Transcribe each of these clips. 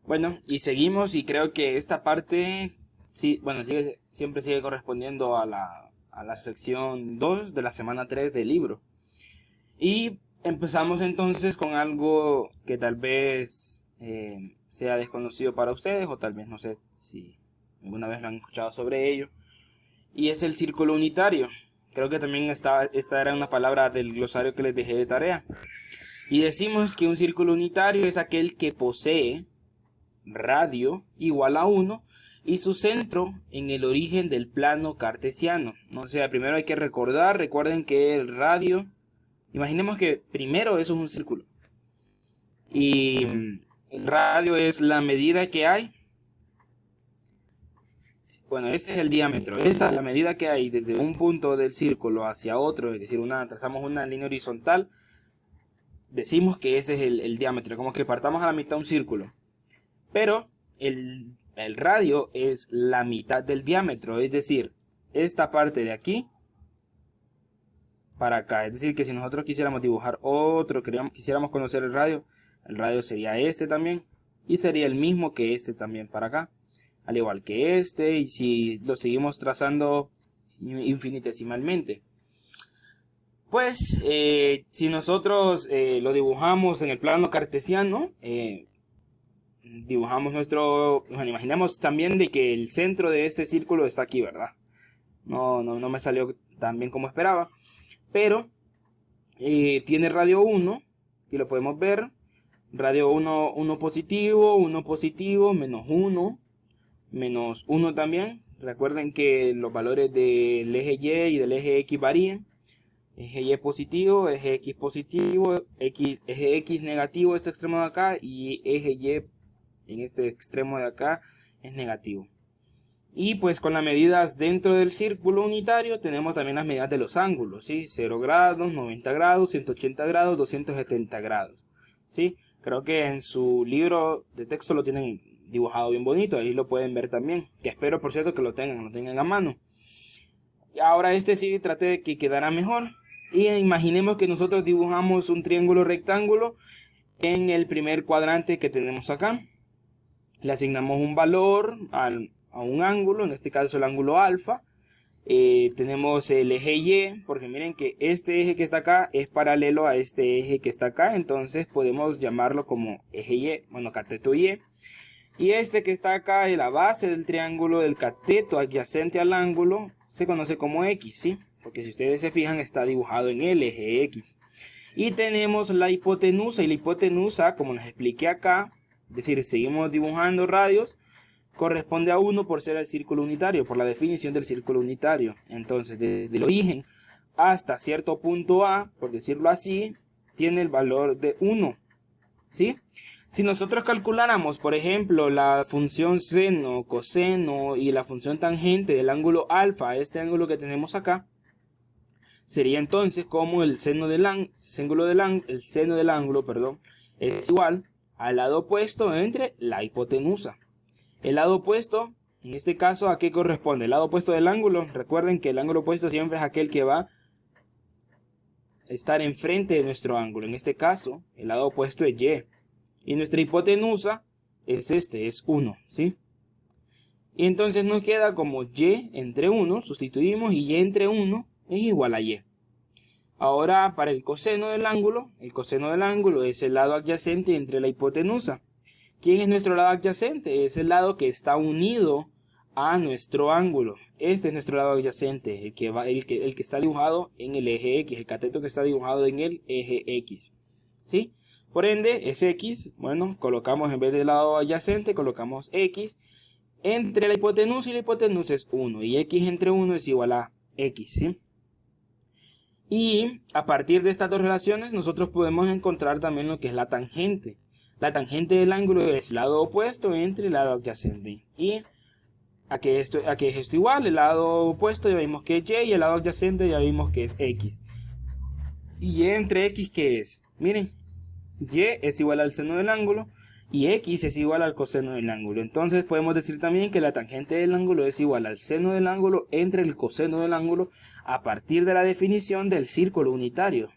Bueno, y seguimos y creo que esta parte, sí, bueno, siempre sigue correspondiendo a la sección 2 de la semana 3 del libro. Y empezamos entonces con algo que tal vez sea desconocido para ustedes, o tal vez no sé si alguna vez lo han escuchado sobre ello, y es el círculo unitario. Creo que también esta era una palabra del glosario que les dejé de tarea. Y decimos que un círculo unitario es aquel que posee radio igual a 1 y su centro en el origen del plano cartesiano. O sea, primero hay que recuerden que el radio, imaginemos que primero eso es un círculo. Y el radio es la medida que hay. Bueno, este es el diámetro. Esta es la medida que hay desde un punto del círculo hacia otro. Es decir, trazamos una línea horizontal. Decimos que ese es el diámetro. Como que partamos a la mitad un círculo. Pero el radio es la mitad del diámetro. Es decir, esta parte de aquí para acá. Es decir, que si nosotros quisiéramos dibujar otro, quisiéramos conocer el radio sería este también. Y sería el mismo que este también para acá. Al igual que este. Y si lo seguimos trazando infinitesimalmente. Pues, si nosotros lo dibujamos en el plano cartesiano, dibujamos bueno, imaginemos también de que el centro de este círculo está aquí, ¿verdad? No me salió tan bien como esperaba. Pero tiene radio 1, y lo podemos ver. Radio 1, 1 positivo, menos 1, menos 1 también. Recuerden que los valores del eje Y y del eje X varían. Eje Y positivo, eje X positivo, eje X negativo, este extremo de acá, y eje Y en este extremo de acá es negativo. Y pues con las medidas dentro del círculo unitario tenemos también las medidas de los ángulos, ¿sí? 0 grados, 90 grados, 180 grados, 270 grados, ¿sí? Creo que en su libro de texto lo tienen dibujado bien bonito, ahí lo pueden ver también, que espero por cierto que lo tengan a mano. Y ahora este sí traté de que quedara mejor. Y imaginemos que nosotros dibujamos un triángulo rectángulo en el primer cuadrante que tenemos acá. Le asignamos un valor a un ángulo, en este caso el ángulo alfa. Tenemos el eje Y, porque miren que este eje que está acá es paralelo a este eje que está acá. Entonces podemos llamarlo como eje Y, bueno, cateto Y. Y este que está acá, en la base del triángulo del cateto adyacente al ángulo, se conoce como X, ¿sí? Porque si ustedes se fijan, está dibujado en el eje X. Y tenemos la hipotenusa, y la hipotenusa, como les expliqué acá, es decir, seguimos dibujando radios, corresponde a 1 por ser el círculo unitario, por la definición del círculo unitario. Entonces, desde el origen hasta cierto punto A, por decirlo así, tiene el valor de 1, ¿sí? Si nosotros calculáramos, por ejemplo, la función seno, coseno y la función tangente del ángulo alfa, este ángulo que tenemos acá, sería entonces como el seno del ángulo, perdón, es igual al lado opuesto entre la hipotenusa. El lado opuesto, en este caso, ¿a qué corresponde? El lado opuesto del ángulo, recuerden que el ángulo opuesto siempre es aquel que va a estar enfrente de nuestro ángulo. En este caso, el lado opuesto es Y. Y nuestra hipotenusa es 1, ¿sí? Y entonces nos queda como Y entre 1, sustituimos, y Y entre 1 es igual a Y. Ahora, para el coseno del ángulo es el lado adyacente entre la hipotenusa. ¿Quién es nuestro lado adyacente? Es el lado que está unido a nuestro ángulo. Este es nuestro lado adyacente, el que está dibujado en el eje X, el cateto que está dibujado en el eje X, ¿sí? Por ende, es X, bueno, colocamos en vez del lado adyacente, colocamos X. Entre la hipotenusa y la hipotenusa es 1, y X entre 1 es igual a X, ¿sí? Y a partir de estas dos relaciones, nosotros podemos encontrar también lo que es la tangente. La tangente del ángulo es el lado opuesto entre el lado adyacente. Y a que es esto igual, el lado opuesto ya vimos que es Y, y el lado adyacente ya vimos que es X. ¿Y Y entre X qué es? Miren, Y es igual al seno del ángulo y X es igual al coseno del ángulo. Entonces podemos decir también que la tangente del ángulo es igual al seno del ángulo entre el coseno del ángulo a partir de la definición del círculo unitario.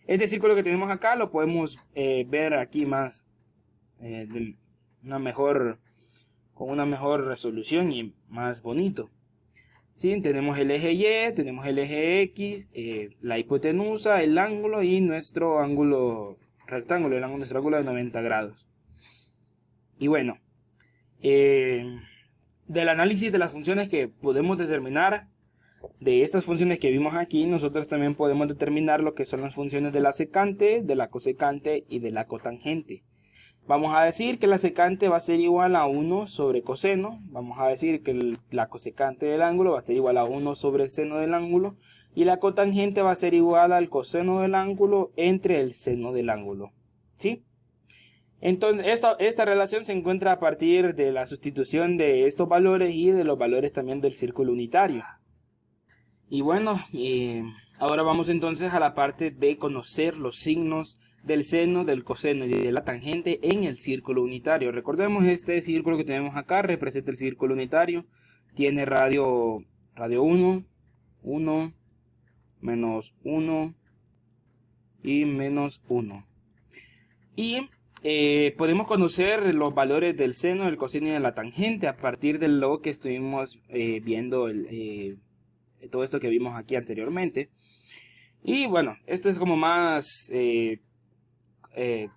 Este círculo que tenemos acá lo podemos ver aquí más con una mejor resolución y más bonito. ¿Sí? Tenemos el eje Y, tenemos el eje X, la hipotenusa, el ángulo y nuestro ángulo rectángulo, nuestro ángulo de 90 grados. Y bueno, del análisis de las funciones que podemos determinar, de estas funciones que vimos aquí, nosotros también podemos determinar lo que son las funciones de la secante, de la cosecante y de la cotangente. Vamos a decir que la secante va a ser igual a 1 sobre coseno. Vamos a decir que la cosecante del ángulo va a ser igual a 1 sobre el seno del ángulo. Y la cotangente va a ser igual al coseno del ángulo entre el seno del ángulo. ¿Sí? Entonces, esta relación se encuentra a partir de la sustitución de estos valores y de los valores también del círculo unitario. Y bueno, ahora vamos entonces a la parte de conocer los signos del seno, del coseno y de la tangente en el círculo unitario. Recordemos, este círculo que tenemos acá representa el círculo unitario. Tiene radio 1, 1, menos 1 y menos 1. Y podemos conocer los valores del seno, del coseno y de la tangente a partir de lo que estuvimos viendo, todo esto que vimos aquí anteriormente. Y bueno, esto es como más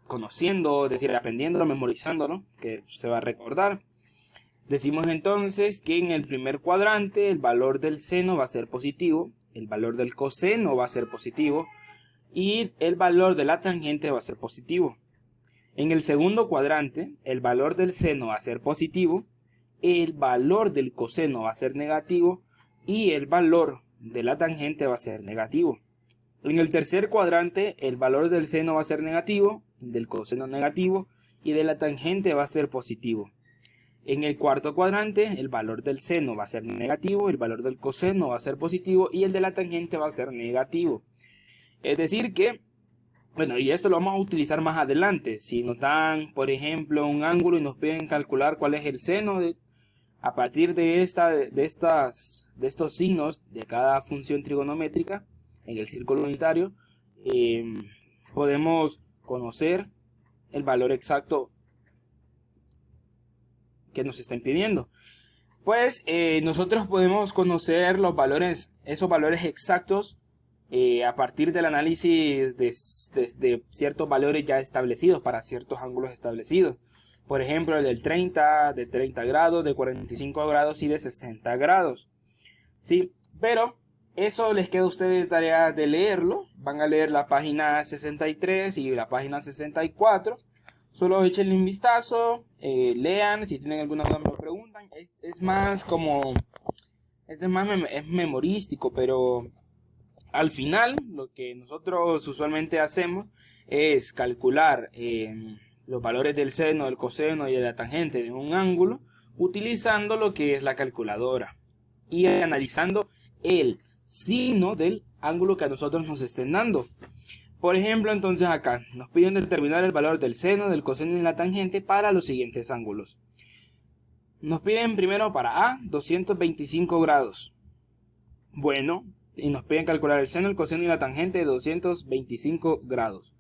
conociendo, es decir, aprendiéndolo, memorizándolo, que se va a recordar. Decimos entonces que en el primer cuadrante el valor del seno va a ser positivo, el valor del coseno va a ser positivo y el valor de la tangente va a ser positivo. En el segundo cuadrante el valor del seno va a ser positivo, el valor del coseno va a ser negativo y el valor de la tangente va a ser negativo. En el tercer cuadrante el valor del seno va a ser negativo, del coseno negativo y de la tangente va a ser positivo. En el cuarto cuadrante el valor del seno va a ser negativo, el valor del coseno va a ser positivo y el de la tangente va a ser negativo. Es decir que, bueno, y esto lo vamos a utilizar más adelante. Si nos dan, por ejemplo, un ángulo y nos piden calcular cuál es el seno, a partir de estos signos de cada función trigonométrica en el círculo unitario, podemos conocer el valor exacto que nos están pidiendo. Pues nosotros podemos conocer los valores, esos valores exactos a partir del análisis de ciertos valores ya establecidos para ciertos ángulos establecidos. Por ejemplo, el del 30, de 30 grados, de 45 grados y de 60 grados. Sí, pero eso les queda a ustedes de tarea de leerlo. Van a leer la página 63 y la página 64. Solo échenle un vistazo, lean, si tienen alguna duda me lo preguntan. Es más memorístico, pero al final lo que nosotros usualmente hacemos es calcular los valores del seno, del coseno y de la tangente de un ángulo utilizando lo que es la calculadora y analizando el signo del ángulo que a nosotros nos estén dando. Por ejemplo, entonces acá nos piden determinar el valor del seno, del coseno y de la tangente para los siguientes ángulos. Nos piden primero para A 225 grados. Bueno, y nos piden calcular el seno, el coseno y la tangente de 225 grados.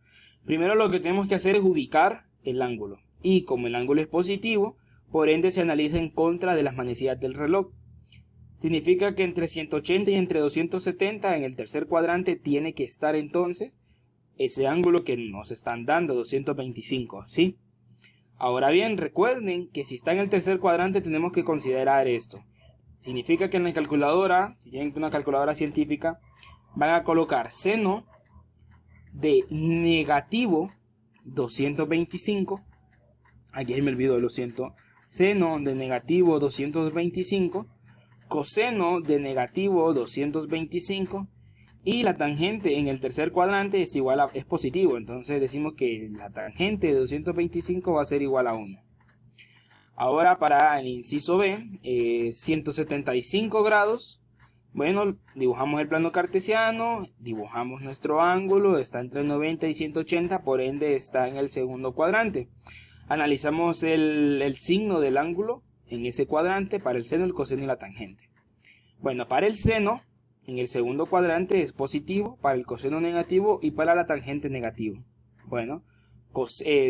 Primero lo que tenemos que hacer es ubicar el ángulo. Y como el ángulo es positivo, por ende se analiza en contra de las manecillas del reloj. Significa que entre 180 y entre 270 en el tercer cuadrante tiene que estar entonces ese ángulo que nos están dando, 225, ¿sí? Ahora bien, recuerden que si está en el tercer cuadrante tenemos que considerar esto. Significa que en la calculadora, si tienen una calculadora científica, van a colocar seno de negativo 225. Aquí me olvido, lo siento. Seno de negativo 225. Coseno de negativo 225. Y la tangente en el tercer cuadrante es igual a, es positivo. Entonces decimos que la tangente de 225 va a ser igual a 1. Ahora para el inciso B, 175 grados. Bueno, dibujamos el plano cartesiano, dibujamos nuestro ángulo, está entre 90 y 180, por ende está en el segundo cuadrante. Analizamos el signo del ángulo en ese cuadrante para el seno, el coseno y la tangente. Bueno, para el seno, en el segundo cuadrante es positivo, para el coseno negativo y para la tangente negativo. Bueno,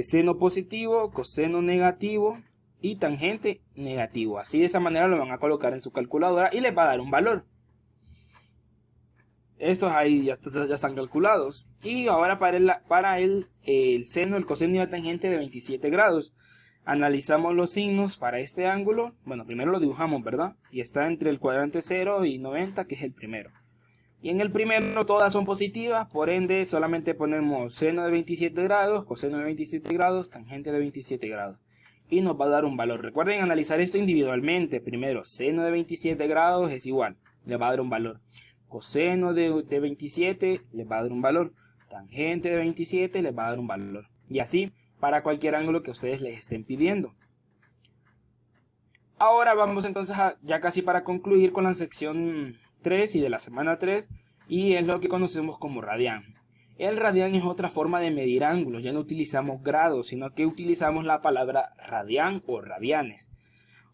seno positivo, coseno negativo y tangente negativo. Así de esa manera lo van a colocar en su calculadora y les va a dar un valor. Estos ahí ya están calculados. Y ahora para el seno, el coseno y la tangente de 27 grados. Analizamos los signos para este ángulo. Bueno, primero lo dibujamos, ¿verdad? Y está entre el cuadrante 0 y 90, que es el primero. Y en el primero todas son positivas, por ende solamente ponemos seno de 27 grados, coseno de 27 grados, tangente de 27 grados. Y nos va a dar un valor. Recuerden analizar esto individualmente. Primero, seno de 27 grados es igual, le va a dar un valor. Coseno de 27 les va a dar un valor. Tangente de 27 les va a dar un valor. Y así para cualquier ángulo que ustedes les estén pidiendo. Ahora vamos entonces ya casi para concluir con la sección 3 y de la semana 3. Y es lo que conocemos como radián. El radián es otra forma de medir ángulos. Ya no utilizamos grados, sino que utilizamos la palabra radián o radianes.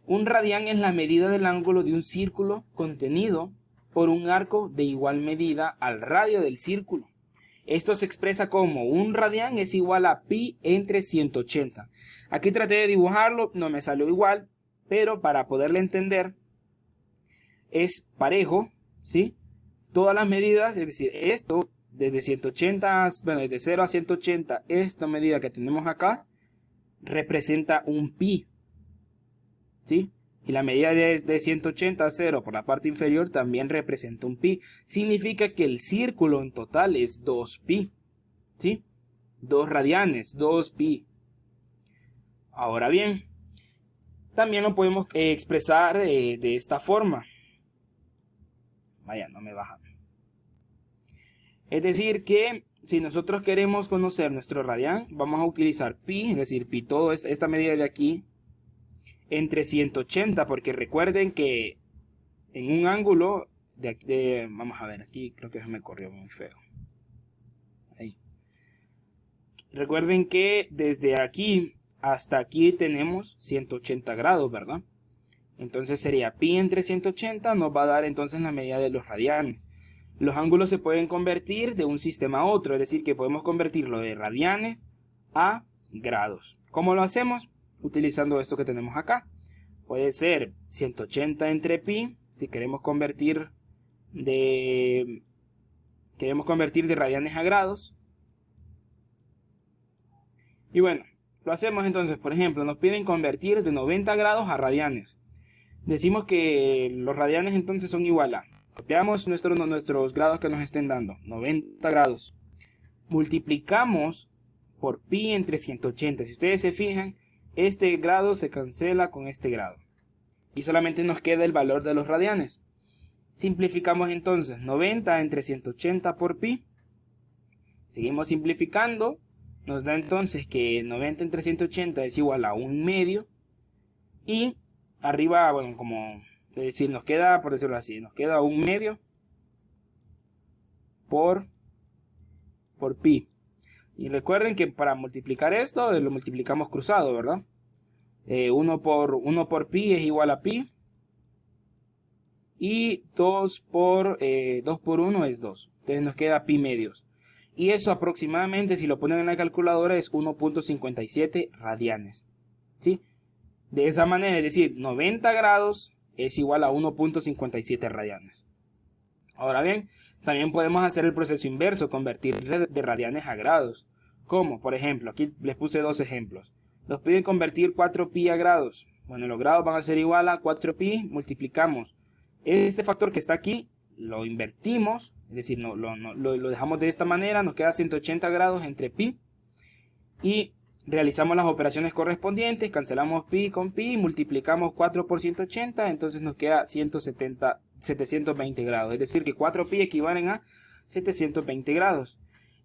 Un radián es la medida del ángulo de un círculo contenido por un arco de igual medida al radio del círculo. Esto se expresa como un radián es igual a pi entre 180. Aquí traté de dibujarlo, no me salió igual, pero para poderle entender es parejo, ¿sí? Todas las medidas, es decir, esto desde 180, bueno, desde 0 a 180, esta medida que tenemos acá representa un pi, ¿sí? Y la medida de 180 a 0 por la parte inferior también representa un pi. Significa que el círculo en total es 2pi, ¿sí? 2 radianes, 2pi. Ahora bien, también lo podemos expresar de esta forma. Vaya, no me baja. Es decir que si nosotros queremos conocer nuestro radián, vamos a utilizar pi, es decir, pi todo esta medida de aquí, entre 180, porque recuerden que en un ángulo vamos a ver, aquí creo que se me corrió muy feo. Ahí. Recuerden que desde aquí hasta aquí tenemos 180 grados, ¿verdad? Entonces sería pi entre 180, nos va a dar entonces la medida de los radianes. Los ángulos se pueden convertir de un sistema a otro, es decir, que podemos convertirlo de radianes a grados. ¿Cómo lo hacemos? Utilizando esto que tenemos acá. Puede ser 180 entre pi, si queremos convertir de radianes a grados. Y bueno, lo hacemos entonces, por ejemplo, nos piden convertir de 90 grados a radianes. Decimos que los radianes entonces son igual a, copiamos nuestros grados que nos estén dando, 90 grados. Multiplicamos por pi entre 180. Si ustedes se fijan, este grado se cancela con este grado. Y solamente nos queda el valor de los radianes. Simplificamos entonces 90 entre 180 por pi. Seguimos simplificando. Nos da entonces que 90 entre 180 es igual a 1 medio. Y arriba, bueno, como decir, nos queda, por decirlo así, nos queda 1 medio por pi. Y recuerden que para multiplicar esto, lo multiplicamos cruzado, ¿verdad? 1 por pi es igual a pi. Y 2 por 1 es 2. Entonces nos queda pi medios. Y eso aproximadamente, si lo ponen en la calculadora, es 1.57 radianes. ¿Sí? De esa manera, es decir, 90 grados es igual a 1.57 radianes. Ahora bien, también podemos hacer el proceso inverso, convertir de radianes a grados. ¿Cómo? Por ejemplo, aquí les puse dos ejemplos. Nos piden convertir 4pi a grados. Bueno, los grados van a ser igual a 4pi, multiplicamos. Este factor que está aquí, lo invertimos, es decir, lo dejamos de esta manera, nos queda 180 grados entre pi. Y realizamos las operaciones correspondientes, cancelamos pi con pi, multiplicamos 4 por 180, entonces nos queda 720 grados. Es decir, que 4pi equivalen a 720 grados.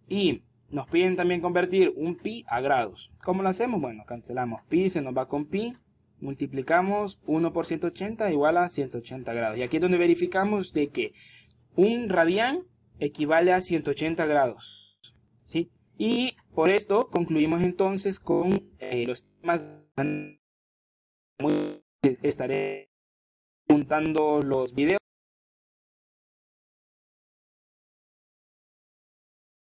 Y nos piden también convertir un pi a grados. ¿Cómo lo hacemos? Bueno, cancelamos pi, se nos va con pi, multiplicamos 1 por 180 igual a 180 grados. Y aquí es donde verificamos de que un radián equivale a 180 grados. ¿Sí? Y por esto concluimos entonces con los temas. Estaré juntando los videos.